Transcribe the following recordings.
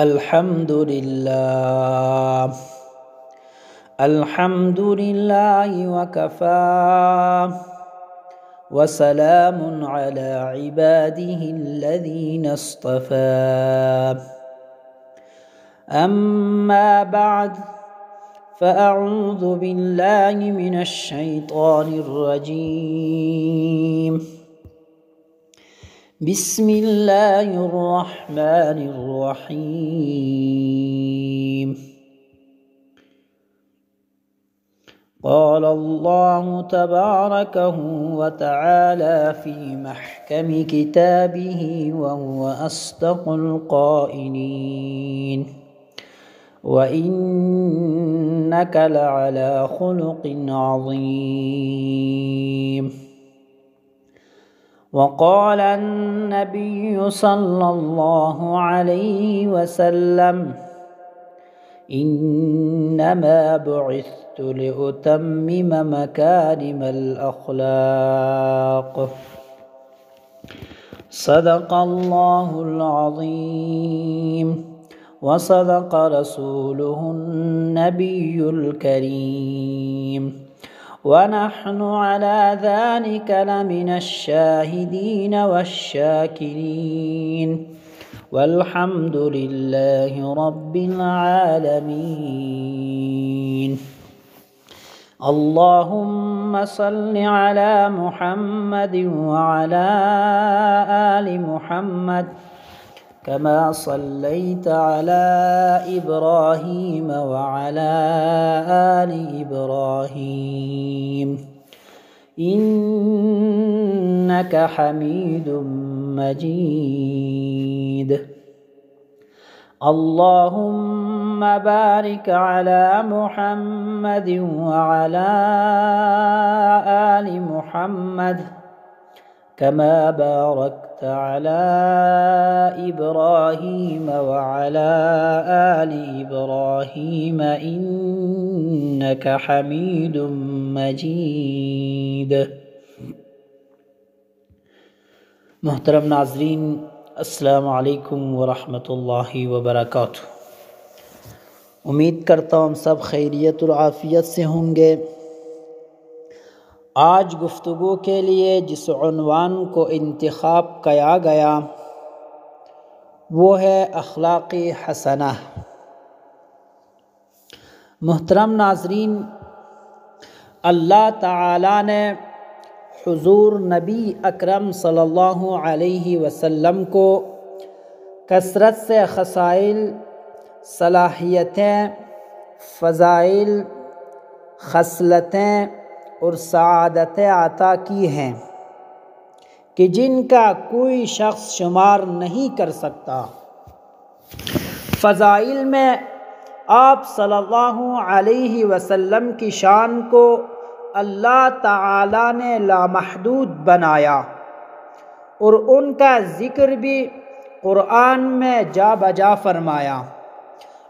الحمد لله الحمد لله وكفى وسلام على عباده الذين اصطفى أما بعد فأعوذ بالله من الشيطان الرجيم بسم الله الرحمن الرحيم قال الله تبارك وتعالى في محكم كتابه وهو أصدق القائلين وإنك لعلى خلق عظيم وقال النبي صلى الله عليه وسلم إنما بعثت لأتمم مكارم الأخلاق صدق الله العظيم وصدق رسوله النبي الكريم ونحن على ذلك لمن الشاهدين والشاكرين والحمد لله رب العالمين اللهم صل على محمد وعلى آل محمد كما صليت على إبراهيم وعلى آل إبراهيم إنك حميد مجيد اللهم بارك على محمد وعلى آل محمد كما باركت على إبراهيم وعلى آل إبراهيم إنك حميد مجيد محترم ناظرین، السلام علیکم ورحمۃ اللہ وبرکاتہ۔ امید کرتا ہوں سب خیریت اور عافیت سے ہوں گے۔ آج گفتگو کے لیے جس عنوان کو انتخاب کیا گیا وہ ہے اخلاق حسنہ۔ محترم ناظرین، اللہ تعالیٰ نے حضور نبی اکرم صلی اللہ علیہ وسلم کو کثرت سے خصائل، صلاحیتیں، فضائل، خصلتیں اور سعادتیں عطا کی ہیں کہ جن کا کوئی شخص شمار نہیں کر سکتا۔ فضائل میں آپ صلی اللہ علیہ وسلم کی شان کو اللہ تعالیٰ نے لامحدود بنایا اور ان کا ذکر بھی قرآن میں جا بجا فرمایا۔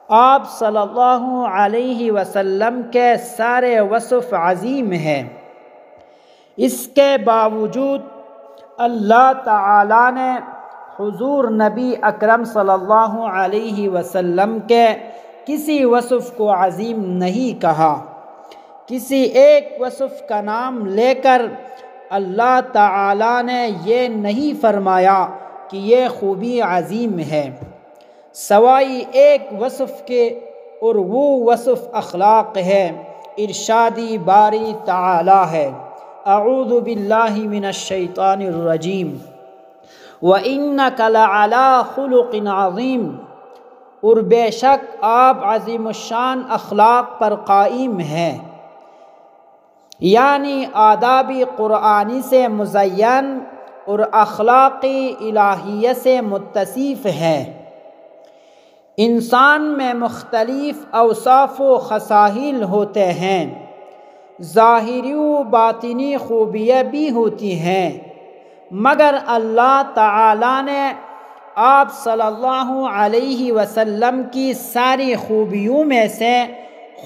آپ صلی اللہ علیہ وسلم کے سارے وصف عظیم ہیں، اس کے باوجود اللہ تعالیٰ نے حضور نبی اکرم صلی اللہ علیہ وسلم کے کسی وصف کو عظیم نہیں کہا۔ کسی ایک وصف کا نام لے کر اللہ تعالیٰ نے یہ نہیں فرمایا کہ یہ خوبی عظیم ہے، سوائے ایک وصف کے، اور وہ وصف اخلاق ہے۔ ارشادی باری تعالیٰ ہے، اعوذ باللہ من الشیطان الرجیم وَإِنَّكَ لَعَلَىٰ خُلُقٍ عَظِيمٍ، اور بے شک آپ عظیم الشان اخلاق پر قائم ہیں، یعنی آدابی قرآنی سے مزین اور اخلاقی الہیہ سے متصف ہیں۔ انسان میں مختلف اوصاف و خصائل ہوتے ہیں، ظاہری و باطنی خوبیاں بھی ہوتی ہیں، مگر اللہ تعالیٰ نے آپ صلی اللہ علیہ وسلم کی ساری خوبیوں میں سے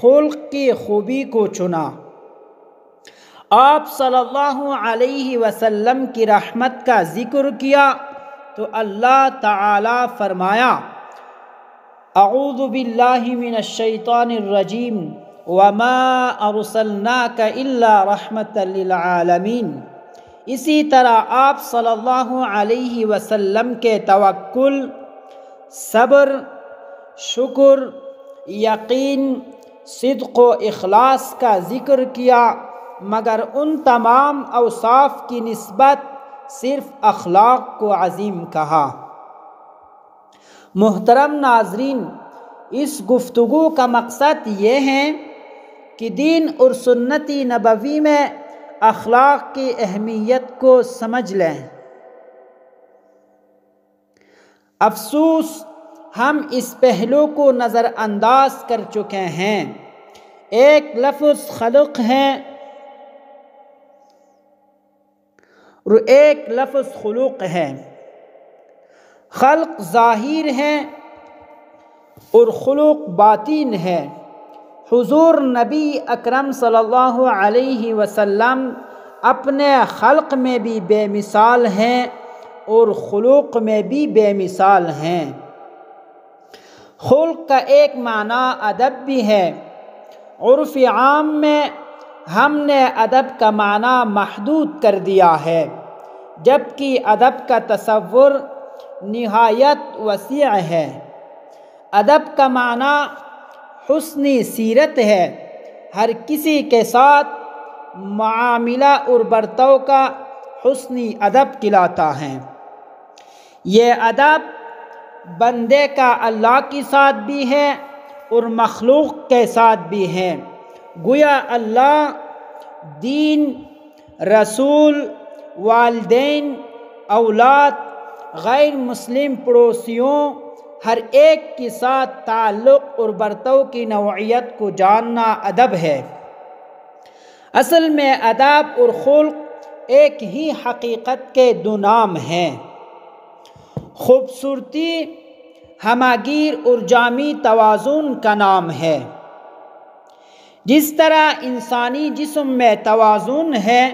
خلق کی خوبی کو چنا۔ آپ صلی اللہ علیہ وسلم کی رحمت کا ذکر کیا تو اللہ تعالیٰ فرمایا اعوذ باللہ من الشیطان الرجیم وما ارسلناک الا رحمۃ للعالمین۔ اسی طرح آپ صلی اللہ علیہ وسلم کے توکل، صبر، شکر، یقین، صدق و اخلاص کا ذکر کیا، مگر ان تمام اوصاف کی نسبت صرف اخلاق کو عظیم کہا۔ محترم ناظرین، اس گفتگو کا مقصد یہ ہے کہ دین اور سنت نبوی میں اخلاق کی اہمیت کو سمجھ لیں۔ افسوس ہم اس پہلو کو نظر انداز کر چکے ہیں۔ ایک لفظ خلق ہے اور ایک لفظ خلق ہے۔ خلق ظاہر ہے اور خلق باطن ہے۔ حضور نبی اکرم صلی اللہ علیہ وسلم اپنے خلق میں بھی بے مثال ہیں اور خلق میں بھی بے مثال ہیں۔ خلق کا ایک معنی ادب بھی ہے۔ عرف عام میں ہم نے ادب کا معنی محدود کر دیا ہے، جبکہ ادب کا تصور نہایت وسیع ہے۔ ادب کا معنی حسنی سیرت ہے، ہر کسی کے ساتھ معاملہ اور برتاؤ کا حسنی ادب کہلاتا ہے۔ یہ ادب بندے کا اللہ کے ساتھ بھی ہے اور مخلوق کے ساتھ بھی ہے۔ گویا اللہ، دین، رسول، والدین، اولاد، غیر مسلم پڑوسیوں، ہر ایک کے ساتھ تعلق اور برتاؤ کی نوعیت کو جاننا ادب ہے۔ اصل میں ادب اور خلق ایک ہی حقیقت کے دو نام ہیں۔ خوبصورتی ہماگیر اور جامع توازن کا نام ہے۔ جس طرح انسانی جسم میں توازن ہے،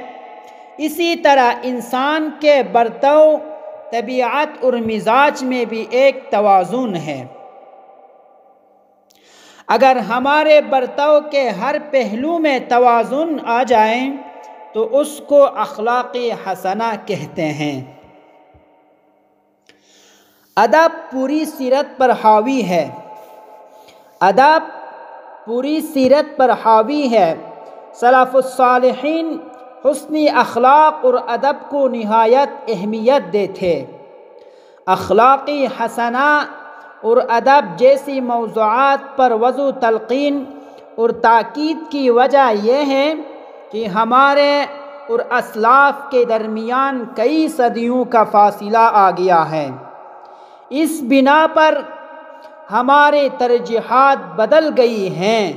اسی طرح انسان کے برتاؤ، طبیعت اور مزاج میں بھی ایک توازن ہے۔ اگر ہمارے برتاؤ کے ہر پہلو میں توازن آ جائے تو اس کو اخلاق حسنہ کہتے ہیں۔ ادب پوری سیرت پر حاوی ہے۔ ادب پوری سیرت پر حاوی ہے۔ سلف الصالحین حسن اخلاق اور ادب کو نہایت اہمیت دیتے۔ اخلاقی حسنہ اور ادب جیسی موضوعات پر وضع تلقین اور تاکید کی وجہ یہ ہے کہ ہمارے اور اسلاف کے درمیان کئی صدیوں کا فاصلہ آ گیا ہے۔ اس بنا پر ہمارے ترجیحات بدل گئی ہیں۔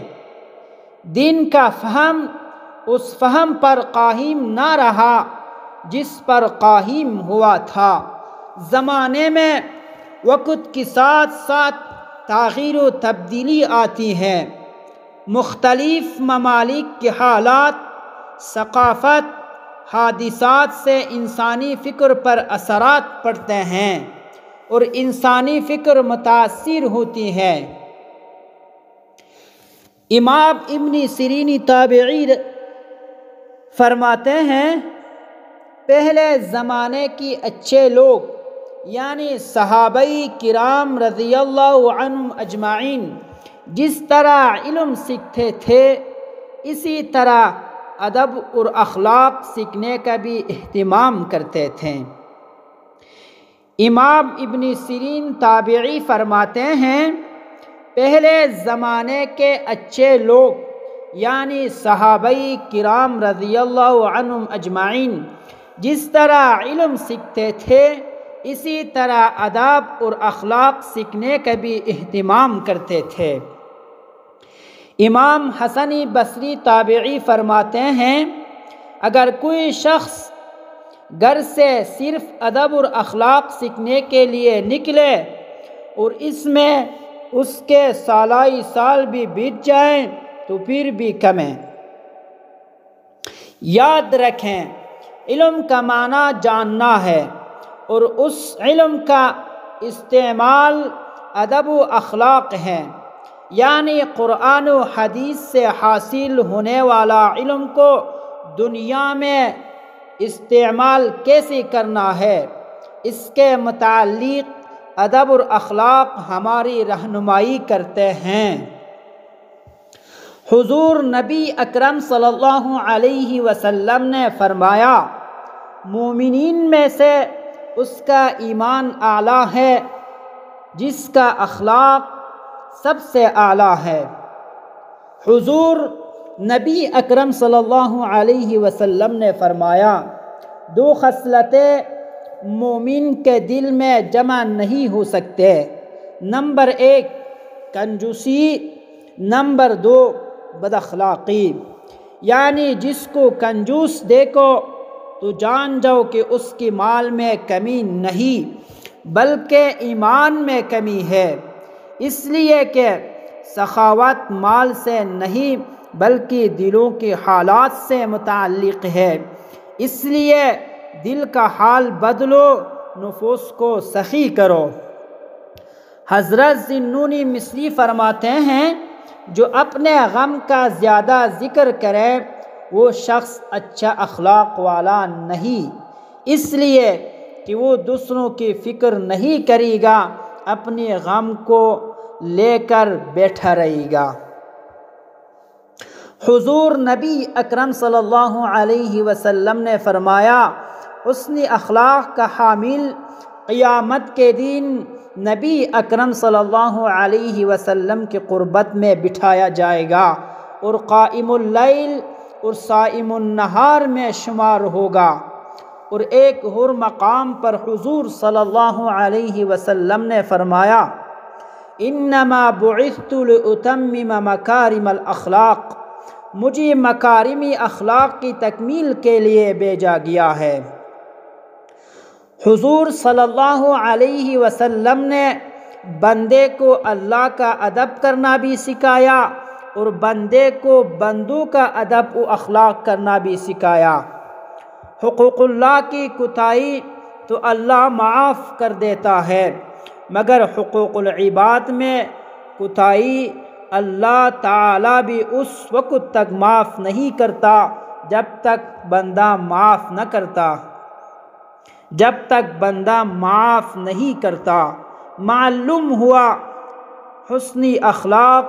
دین کا فہم اس فہم پر قائم نہ رہا جس پر قائم ہوا تھا۔ زمانے میں وقت کے ساتھ ساتھ تغیر و تبدیلی آتی ہے۔ مختلف ممالک کے حالات، ثقافت، حادثات سے انسانی فکر پر اثرات پڑتے ہیں اور انسانی فکر متاثر ہوتی ہے۔ امام ابن سیرین تابعی فرماتے ہیں، پہلے زمانے کی اچھے لوگ یعنی صحابہ کرام رضی اللہ عنہم اجمعین جس طرح علم سیکھتے تھے، اسی طرح ادب اور اخلاق سیکھنے کا بھی اہتمام کرتے تھے۔ امام ابن سیرین تابعی فرماتے ہیں، پہلے زمانے کے اچھے لوگ یعنی صحابہ کرام رضی اللہ عنہم اجمعین جس طرح علم سیکھتے تھے، اسی طرح ادب اور اخلاق سیکھنے کا بھی اہتمام کرتے تھے۔ امام حسن بصری تابعی فرماتے ہیں، اگر کوئی شخص گھر سے صرف ادب اور اخلاق سیکھنے کے لیے نکلے اور اس میں اس کے سالائی سال بھی بیت جائیں تو پھر بھی کم ہے۔ یاد رکھیں، علم کا معنی جاننا ہے اور اس علم کا استعمال ادب و اخلاق ہیں، یعنی قرآن و حدیث سے حاصل ہونے والا علم کو دنیا میں استعمال کیسے کرنا ہے، اس کے متعلق ادب اور اخلاق ہماری رہنمائی کرتے ہیں۔ حضور نبی اکرم صلی اللہ علیہ وسلم نے فرمایا، مومنین میں سے اس کا ایمان اعلیٰ ہے جس کا اخلاق سب سے اعلیٰ ہے۔ حضور نبی اکرم صلی اللہ علیہ وسلم نے فرمایا، دو خصلتیں مومن کے دل میں جمع نہیں ہو سکتے، نمبر 1 کنجوسی، نمبر 2 بد اخلاقی۔ یعنی جس کو کنجوس دیکھو تو جان جاؤ کہ اس کی مال میں کمی نہیں بلکہ ایمان میں کمی ہے، اس لیے کہ سخاوت مال سے نہیں بلکہ دلوں کے حالات سے متعلق ہے، اس لیے دل کا حال بدلو، نفوس کو سخی کرو۔ حضرت ذی مصری فرماتے ہیں، جو اپنے غم کا زیادہ ذکر کرے وہ شخص اچھا اخلاق والا نہیں، اس لیے کہ وہ دوسروں کی فکر نہیں کرے گا، اپنے غم کو لے کر بیٹھا رہے گا۔ حضور نبی اکرم صلی اللہ علیہ وسلم نے فرمایا، حسن اخلاق کا حامل قیامت کے دن نبی اکرم صلی اللہ علیہ وسلم کی قربت میں بٹھایا جائے گا اور قائم اللیل اور صائم النہار میں شمار ہوگا۔ اور ایک اور مقام پر حضور صلی اللہ علیہ وسلم نے فرمایا، انما بعثت لاتمم مکارم الاخلاق، مجھے مکارمی اخلاق کی تکمیل کے لیے بھیجا گیا ہے۔ حضور صلی اللہ علیہ وسلم نے بندے کو اللہ کا ادب کرنا بھی سکھایا اور بندے کو بندوں کا ادب و اخلاق کرنا بھی سکھایا۔ حقوق اللہ کی کوتاہی تو اللہ معاف کر دیتا ہے، مگر حقوق العباد میں کوتاہی اللہ تعالیٰ بھی اس وقت تک معاف نہیں کرتا جب تک بندہ معاف نہ کرتا، جب تک بندہ معاف نہیں کرتا۔ معلوم ہوا حسن اخلاق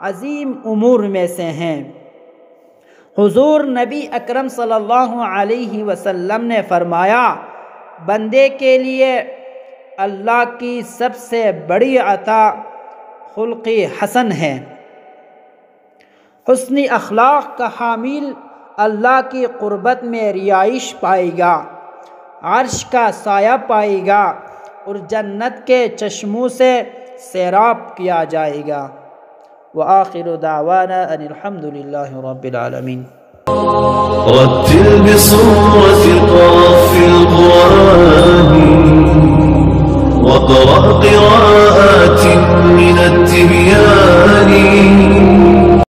عظیم امور میں سے ہیں۔ حضور نبی اکرم صلی اللہ علیہ وسلم نے فرمایا، بندے کے لیے اللہ کی سب سے بڑی عطا خلق حسن ہے۔ حسن اخلاق کا حامل اللہ کی قربت میں رہائش پائے گا، عرش کا سایہ پائے گا اور جنت کے چشموں سے سیراب کیا جائے گا۔ وآخر دعوانا ان الحمد للہ رب العالمین۔ رتل بصورة قاف